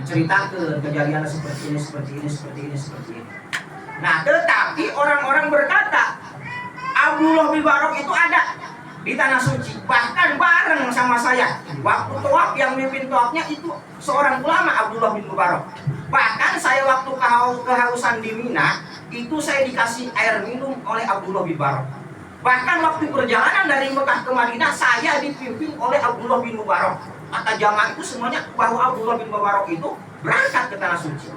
diceritakan kejadian seperti ini, seperti ini, seperti ini, seperti ini. Nah, tetapi orang-orang berkata Abdullah bin Barok itu ada di tanah suci, bahkan bareng sama saya. Waktu tawaf yang mimpin tawafnya itu seorang ulama, Abdullah bin Mubarak. Bahkan saya waktu kehausan di Mina, itu saya dikasih air minum oleh Abdullah bin Mubarak. Bahkan waktu perjalanan dari Mekah ke Madinah, saya dipimpin oleh Abdullah bin Mubarak. Kata jamaah itu semuanya bahwa Abdullah bin Mubarak itu berangkat ke tanah suci.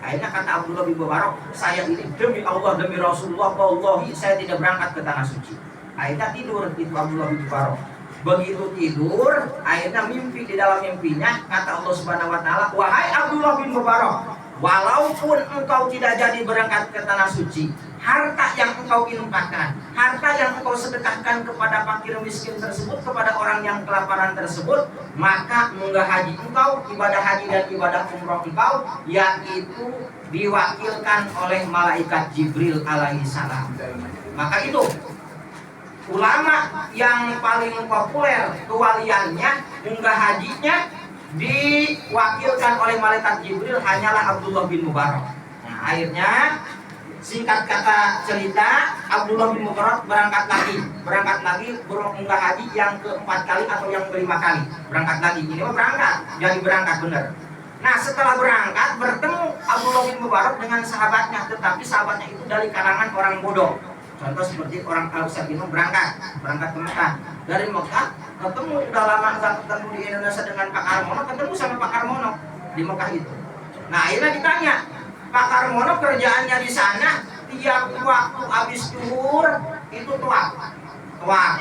Akhirnya kata Abdullah bin Mubarak, saya ini demi Allah, demi Rasulullah, wallahi saya tidak berangkat ke tanah suci. Akhirnya tidur itu Abdullah bin Mubarak. Begitu tidur, akhirnya mimpi. Di dalam mimpinya kata Allah Subhanahu wa taala, wahai Abdullah bin Mubarak, walaupun engkau tidak jadi berangkat ke tanah suci, harta yang engkau infakkan, harta yang engkau sedekahkan kepada fakir miskin tersebut, kepada orang yang kelaparan tersebut, maka munggah haji engkau, ibadah haji dan ibadah umroh engkau, yaitu diwakilkan oleh malaikat Jibril alaihi salam. Maka itu ulama yang paling populer kewaliannya, munggah hajinya diwakilkan oleh malaikat Jibril hanyalah Abdullah bin Mubarak. Nah, akhirnya singkat kata cerita, Abdullah bin Mubarak berangkat lagi munggah haji yang keempat kali atau yang kelima kali. Berangkat lagi, ini mah berangkat, jadi berangkat benar. Nah, setelah berangkat bertemu Abdullah bin Mubarak dengan sahabatnya, tetapi sahabatnya itu dari kalangan orang bodoh. Contoh seperti orang Al-Ustaz ini berangkat ke Mekah. Dari Mekah ketemu, udah lama nggak ketemu di Indonesia dengan Pak Karmono, ketemu sama Pak Karmono di Mekah itu. Nah, akhirnya ditanya, Pak Karmono kerjaannya di sana tiap waktu habis zuhur itu tawaf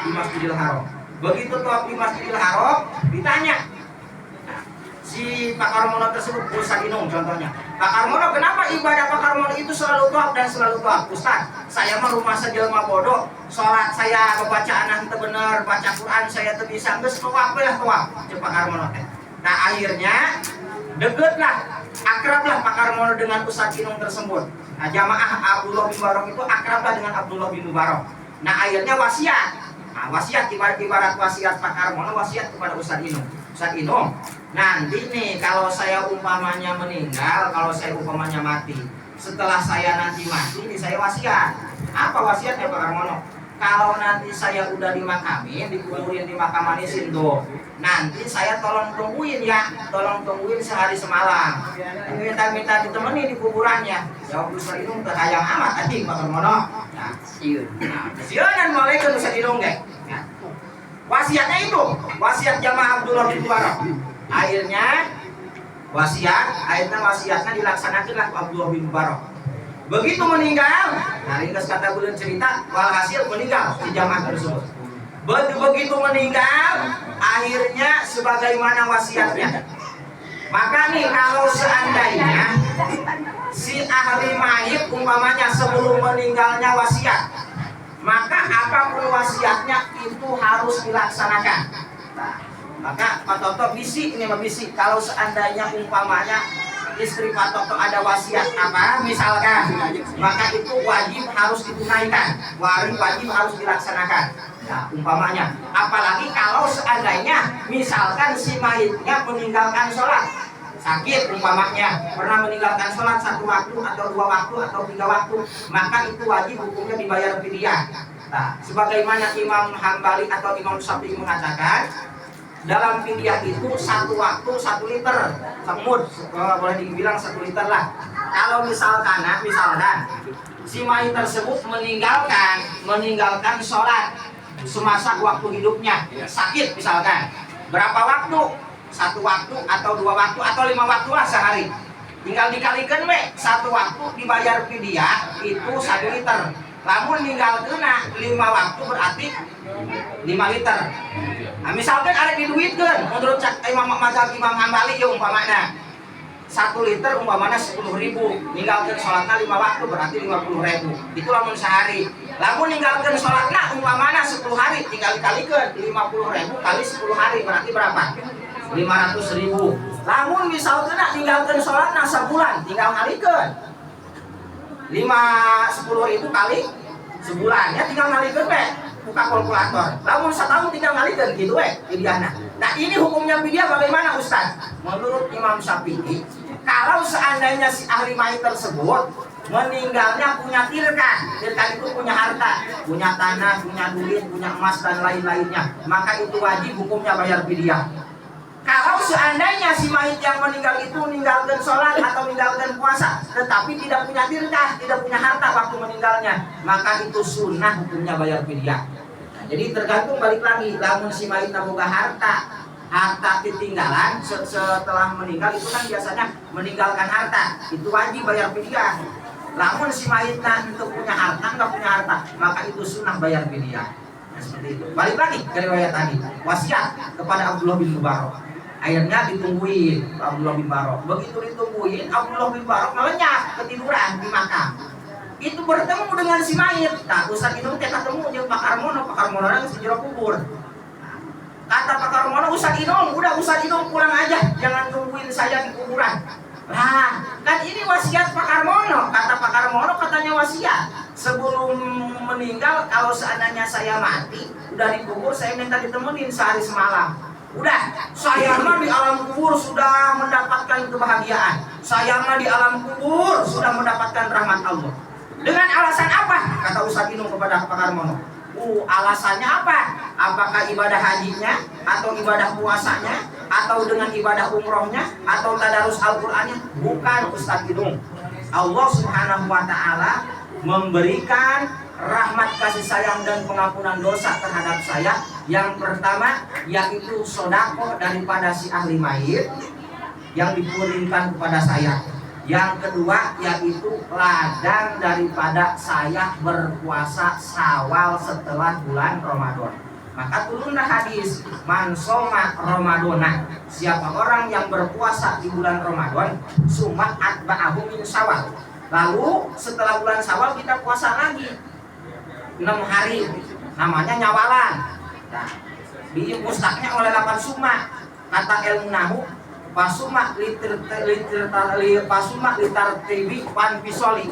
di Masjidil Haram. Begitu tawaf di Masjidil Haram ditanya, si Pak Karmono tersebut, Ustaz Inung contohnya, Pak Karmono, kenapa ibadah Pak Karmono itu selalu tawaf dan selalu tawaf? Ustaz, saya mah rumah sejelma bodoh, sholat saya membaca anak itu bener, baca Quran saya tuh bisa, nges tawaf lah tawaf, Pak Karmono. Nah, akhirnya deketlah, akrablah Pak Karmono dengan Ustaz Inung tersebut. Nah, jamaah Abdullah bin Mubarak itu akrablah dengan Abdullah bin Mubarak. Nah, akhirnya wasiat. Nah, wasiat ibarat wasiat Pak Karmono, wasiat kepada Ustaz Inung. Ustaz Inung, nanti nih kalau saya umpamanya meninggal, kalau saya umpamanya mati, setelah saya nanti mati, nih saya wasiat. Apa wasiatnya Pak Karmono? Kalau nanti saya udah dimakamin, dikuburin di makam manisin tuh, nanti saya tolong tungguin sehari semalam. Minta ditemani di kuburannya. Jawab Ustaz Inung, terhayang amat tadi Pak Karmono. Nah, siunan malaikat Ustaz Inung deh. Wasiatnya itu, wasiat jamaah Abdullah bin Mubarak. Akhirnya wasiatnya dilaksanakanlah Abdullah bin Mubarak. Begitu meninggal, nah ringkas kata bulan cerita, walhasil meninggal si jamaah tersebut. Begitu meninggal, akhirnya sebagaimana wasiatnya. Maka nih kalau seandainya si ahli mayit umpamanya sebelum meninggalnya wasiat, maka apapun wasiatnya itu harus dilaksanakan. Nah, maka Pak Toto bisi, kalau seandainya umpamanya istri Pak Toto ada wasiat apa misalkan, maka itu wajib harus ditunaikan, wajib harus dilaksanakan. Nah, umpamanya, apalagi kalau seandainya misalkan si mayitnya meninggalkan sholat, sakit umpamanya, pernah meninggalkan sholat 1 waktu atau 2 waktu atau 3 waktu, maka itu wajib hukumnya dibayar fidyah. Nah, sebagaimana Imam Hambali atau Imam Syafi'i mengatakan, dalam fidyah itu 1 waktu 1 liter semut, boleh dibilang 1 liter lah. Kalau misalkan si mayit tersebut meninggalkan sholat semasa waktu hidupnya, sakit misalkan, berapa waktu? 1 waktu atau 2 waktu atau 5 waktu lah sehari. Tinggal dikalikan 1 waktu dibayar fidyah itu 1 liter. Lamun tinggal kena 5 waktu berarti 5 liter. Nah, misalkan ada diduitkan menurut mazhab Imam Hambali ya umpamanya 1 liter umpamanya 10.000, ninggalkan sholatnya 5 waktu berarti 50.000. Itu lamun sehari. Lamun ninggalkan sholatnya umpamanya 10 hari, tinggal dikalikan 50.000 kali 10 hari berarti berapa? 500.000. Lamun misalkan tinggalkan sholatnya sebulan, tinggal kalikan 10.000 kali sebulan ya, tinggal kalikan buka kalkulator. Lamun setahun tinggal kalikan gitu fidyahna. Nah, ini hukumnya fidyah bagaimana Ustaz? Menurut Imam Syafi'i Kalau seandainya si ahli mayit tersebut meninggalnya punya tirka itu punya harta, punya tanah, punya duit, punya emas dan lain-lainnya, maka itu wajib hukumnya bayar fidyah. Kalau seandainya si mayit yang meninggal itu meninggalkan sholat atau meninggalkan puasa, tetapi tidak punya tirkah, tidak punya harta waktu meninggalnya, maka itu sunnah hukumnya bayar fidyah. Nah, jadi tergantung balik lagi, lamun si mayit naboga harta ditinggalan setelah meninggal itu kan biasanya meninggalkan harta, itu wajib bayar fidyah. Lamun si mayit untuk punya harta, nggak punya harta, maka itu sunnah bayar fidyah. Nah, seperti itu. Balik lagi ke riwayat tadi, wasiat kepada Abdullah bin Mubarak. Akhirnya ditungguin Abdullah bin Barok. Begitu ditungguin, Abdullah bin Barok melenyap ketiduran di makam. Itu bertemu dengan si mayit. Nah, Ustaz Inung kita ketemu dengan Pak Karmono. Pak Karmono orang sejero kubur. Kata Pak Karmono, Ustaz Inung, udah Ustaz Inung pulang aja, jangan tungguin saya di kuburan. Nah, kan ini wasiat Pak Karmono. Kata Pak Karmono, katanya wasiat. Sebelum meninggal, kalau seandainya saya mati, udah dikubur, saya minta ditemenin sehari semalam. Udah, saya mah di alam kubur sudah mendapatkan kebahagiaan. Saya mah di alam kubur sudah mendapatkan rahmat Allah. Dengan alasan apa? Kata Ustaz Inung kepada Pak Karmono. Alasannya apa? Apakah ibadah hajinya, atau ibadah puasanya, atau dengan ibadah umrohnya, atau tadarus Al-Qur'annya? Bukan, Ustaz Inung. Allah Subhanahu wa Ta'ala memberikan rahmat kasih sayang dan pengampunan dosa terhadap saya. Yang pertama yaitu sodako daripada si ahli mayit yang dikirimkan kepada saya. Yang kedua yaitu ladang daripada saya berpuasa Syawal setelah bulan Ramadan. Maka turunlah hadis man soma Ramadana, siapa orang yang berpuasa di bulan Ramadan summa atba'ahu min Syawal, lalu setelah bulan Syawal kita puasa lagi 6 hari, namanya nyawalan. Nah, dimustaknya oleh 8 summa. Kata ilmu nahu, pasuma litar tibi pan pisoli.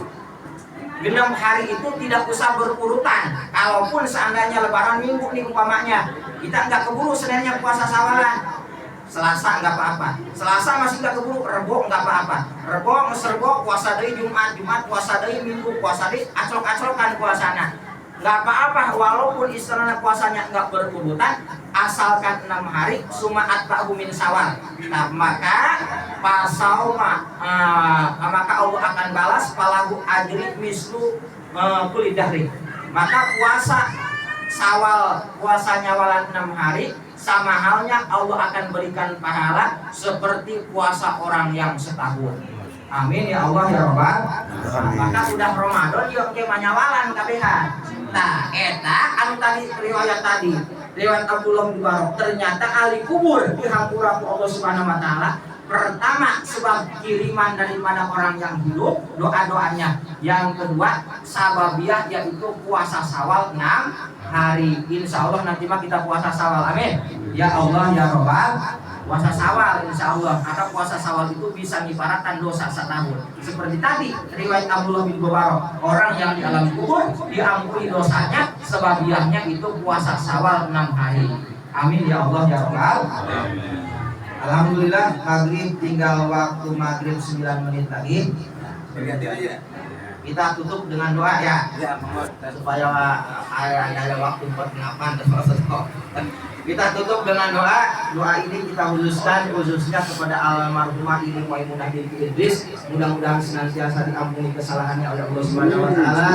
6 hari itu tidak usah berurutan. Kalaupun seandainya lebaran minggu nih umpamanya, kita nggak keburu Seninnya puasa Sawalan, Selasa nggak apa-apa, Selasa masih nggak keburu, Rebo nggak apa-apa, Rebo ngeserbo puasa dari Jumat puasa dari Minggu puasa dari aclok-aclokan puasana. Nggak apa-apa walaupun istilahnya puasanya nggak berurutan, asalkan 6 hari summa atba'ahu min Syawal. Nah, maka maka Allah akan balas palahu ajri mislu kulli dahri. Maka puasa Syawal, puasa nyawalan 6 hari sama halnya Allah akan berikan pahala seperti puasa orang yang setahun. Amin ya Allah ya Rabbal. Maka udah Ramadan yuk ke manyawalan KBH. Nah, eta anu tadi riwayat Abdullah bin Barok, ternyata ahli kubur dihampura ku Allah Subhanahu wa Ta'ala. Pertama sebab kiriman daripada orang yang hidup, doa-doanya. Yang kedua sababiah yaitu puasa Syawal 6 hari. Insya Allah nanti mah kita puasa Syawal. Amin ya Allah ya Rabbal. Puasa Syawal insya Allah, karena puasa Syawal itu bisa mengibaratkan dosa setahun. Seperti tadi riwayat Abdullah bin Barok, orang yang di alam kubur diampuni dosanya sebabiahnya itu puasa Syawal 6 hari. Amin ya Allah ya Rabbal. Alhamdulillah maghrib tinggal waktu maghrib 9 menit lagi. Kita tutup dengan doa ya, supaya ada waktu buat ngapain terus. Kita tutup dengan doa. Doa ini kita khususnya kepada almarhumah Ibu Maimunah binti Idris. Mudah-mudahan senantiasa diampuni kesalahannya oleh Allah Subhanahu wa Ta'ala,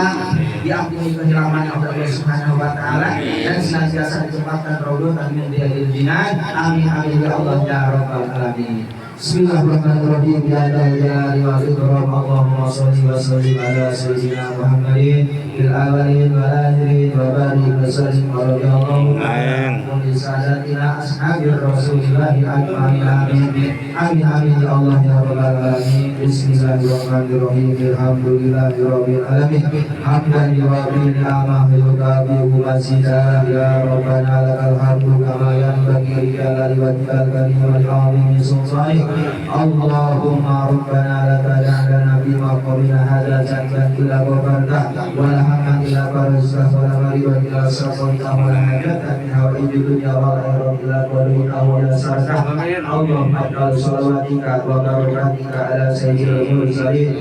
diampuni kehilangannya oleh Allah Subhanahu wa Ta'ala, dan senantiasa ditempatkan raudhatan min riyadil jinan. Amin amin ya Allah ya rabbal alamin. Bismillahirrahmanirrahim. Ya Allah ya ikram, Allahumma shalli wa sallim ala sayyidina Muhammadin fil awwalin wal akhirin wa barik wa sallim wa radhiyallahu anhum li sadatina ashabir rasulillah ajma'in. Amin amin amin ya Allah ya rabbal alamin. Bismillahirrahmanirrahim. Alhamdulillahi rabbil alamin. Hamdan yuwafi ni'amah yukabi mazida ya rabbana lakal hamdu kama yanbaghi li jalali wajhikal karim wal 'azimi sultanik. Allahumma rabbana laka ja'alna fi maqamina hadza zanban illa ghafarta wa la hamma illa farajta wa la ila sirrika wa la hajata min hawaijid dunya wal akhirati illa qadaita wa yassarta. Allahumma ij'al shalawatika wa barakatika ala sayyidil mursalin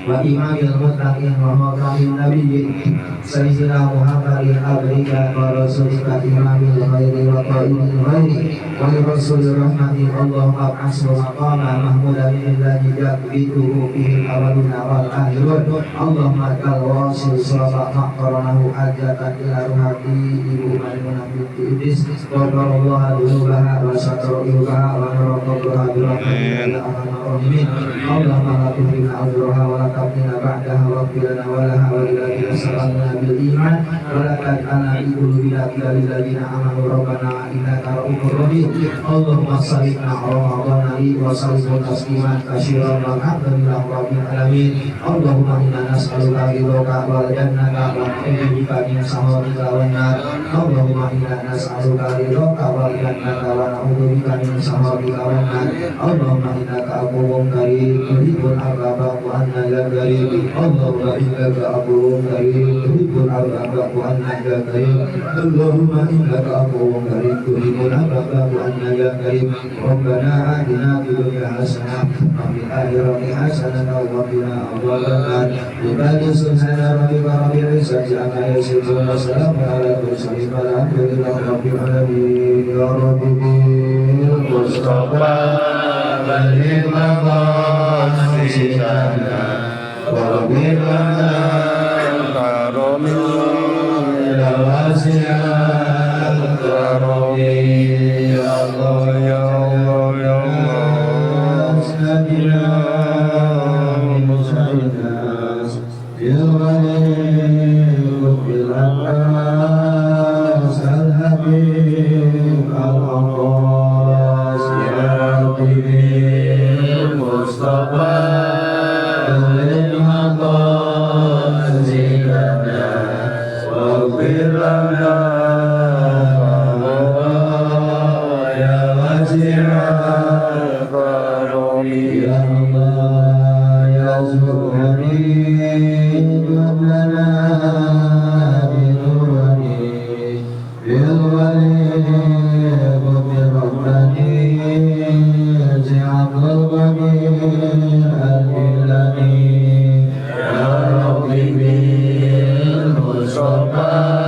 wa imamil muttaqin wa maqamil nabiyyin sayyidina Muhammadin abdika wa rasulika imamil khairi wa qaidil khairi wa rasulil rahmati. Allahumma ab'ashu maqama mahmudan alladhi yakbituhu fihi al-awwaluna wal akhirun. Allahumma ij'al wasil surafa maqaranahu hajatan ila ruhati ibu Maimunah binti Idris wa barallaha dhunubaha wa satruha wa naraqabaha bi rahmatika ya arhamar rahimin. Allahumma la tuhina azraha wa la taqina ba'daha wa qilana wa laha wa lillahi salamna bil iman wa la taj'alna fi qulubina lil ladina amanu rabbana innaka ra'ufur rahim. Allahumma sallina Ramadana wa sallim tasliman katsiran walhamdulillahi rabbil alamin. Allahumma inna nas'aluka ridhaka wal jannata wa na'udzubika min sakhatika wan nar. Allahumma inna nas'aluka ridhaka wal jannata wa na'udzubika min sakhatika wan nar. Allahumma innaka afuwwun karim tuhibbul afwa anna ya karim. Allahumma innaka afuwwun karim tuhibbul afwa anna ya karim. Allahumma innaka afuwwun karim tuhibbul afwa anna ya karim. Rabbana atina fid dunya hasanah wa fil akhirati hasanah wa qina adzaban nar. Subhana rabbika rabbil izzati amma yasifun wa salamun alal mursalin walhamdulillahi rabbil alamin. Ya rabbi bil mustafa balil maqasidana wa bil karami ya wasi'al karami. Ya Allah ya Allah ya Allah sajina musajina ya bil abbas al habib al abbas ya bil mustafa balil maqasidana wa bil Mustafa